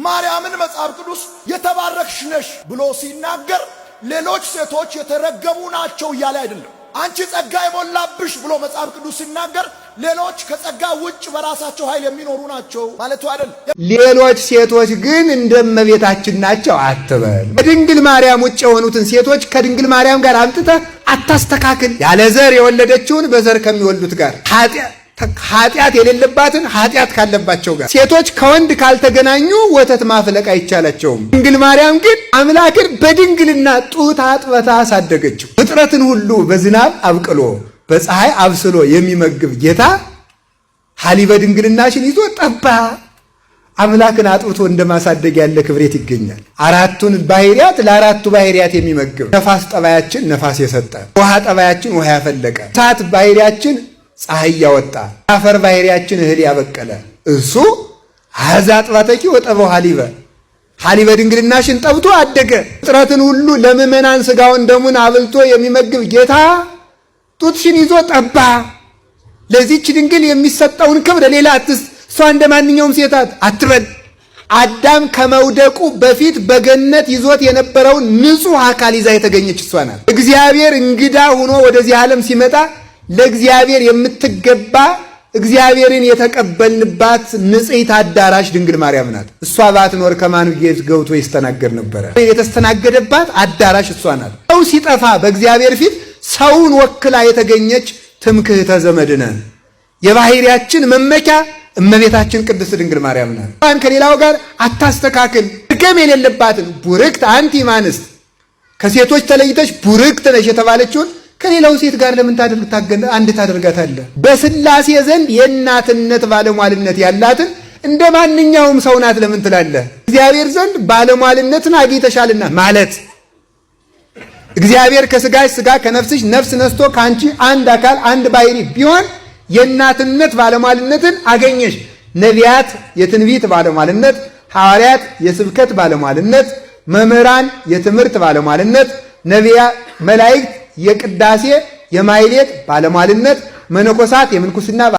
ማርያምን መጽሐፍ ቅዱስ የተባረክሽ ነሽ ብሎ ሲናገር ሌሎች ሴቶች የተረገሙ ናቸው እያለ አይደለም። አንቺ ጸጋ የሞላብሽ ብሎ መጽሐፍ ቅዱስ ሲናገር ሌሎች ከጸጋ ውጭ በራሳቸው ኃይል የሚኖሩ ናቸው ማለቱ አይደለም። ሌሎች ሴቶች ግን እንደ እመቤታችን ናቸው አትበል። ከድንግል ማርያም ውጭ የሆኑትን ሴቶች ከድንግል ማርያም ጋር አምጥተህ አታስተካክል። ያለ ዘር የወለደችውን በዘር ከሚወልዱት ጋር ኃጢአት የሌለባትን ኃጢአት ካለባቸው ጋር ሴቶች ከወንድ ካልተገናኙ ወተት ማፍለቅ አይቻላቸውም። ድንግል ማርያም ግን አምላክን በድንግልና ጡት አጥብታ አሳደገችው። ፍጥረትን ሁሉ በዝናብ አብቅሎ በፀሐይ አብስሎ የሚመግብ ጌታ ሐሊበ ድንግልናሽን ይዞ ጠባ። አምላክን አጥብቶ እንደማሳደግ ያለ ክብሬት ይገኛል። አራቱን ባህሪያት ለአራቱ ባህሪያት የሚመግብ ነፋስ ጠባያችን ነፋስ የሰጠ፣ ውሃ ጠባያችን ውሃ ያፈለቀ፣ እሳት ባህሪያችን ፀሐይ ያወጣ፣ አፈር ባህሪያችን እህል ያበቀለ እሱ አዛ አጥባተኪ ወጠበው ሐሊበ ድንግልናሽን ጠብቶ አደገ። ፍጥረትን ሁሉ ለምእመናን ሥጋውን ደሙን አብልቶ የሚመግብ ጌታ ጡትሽን ይዞ ጠባ። ለዚህች ድንግል የሚሰጠውን ክብር ሌላ አትስጥ። እሷ እንደ ማንኛውም ሴታት አትበል። አዳም ከመውደቁ በፊት በገነት ይዞት የነበረውን ንጹሕ አካል ይዛ የተገኘች እሷ ናት። እግዚአብሔር እንግዳ ሆኖ ወደዚህ ዓለም ሲመጣ ለእግዚአብሔር የምትገባ እግዚአብሔርን የተቀበልንባት ንጽሕት አዳራሽ ድንግል ማርያም ናት። እሷ ባትኖር ከማን ቤት ገብቶ ይስተናገድ ነበረ? የተስተናገደባት አዳራሽ እሷ ናት። ሰው ሲጠፋ በእግዚአብሔር ፊት ሰውን ወክላ የተገኘች ትምክህተ ዘመድነ የባህሪያችን መመኪያ እመቤታችን ቅድስት ድንግል ማርያም ናት። እንኳን ከሌላው ጋር አታስተካክል። ድገም የሌለባትን ቡርክት አንቲ እምአንስት ከሴቶች ተለይተሽ ቡርክት ነሽ የተባለችውን ከሌላው ሴት ጋር ለምን አንድ ታደርጋታለህ? በሥላሴ ዘንድ የእናትነት ባለሟልነት ያላትን እንደ ማንኛውም ሰው ናት ለምን ትላለህ? እግዚአብሔር ዘንድ ባለሟልነትን አግኝተሻልና ማለት እግዚአብሔር ከሥጋሽ ሥጋ ከነፍስሽ ነፍስ ነስቶ ከአንቺ አንድ አካል አንድ ባህሪ ቢሆን የእናትነት ባለሟልነትን አገኘሽ። ነቢያት የትንቢት ባለሟልነት፣ ሐዋርያት የስብከት ባለሟልነት፣ መምህራን የትምህርት ባለሟልነት፣ ነቢያት መላእክት የቅዳሴ የማይሌት ባለሟልነት፣ መነኮሳት የምንኩስና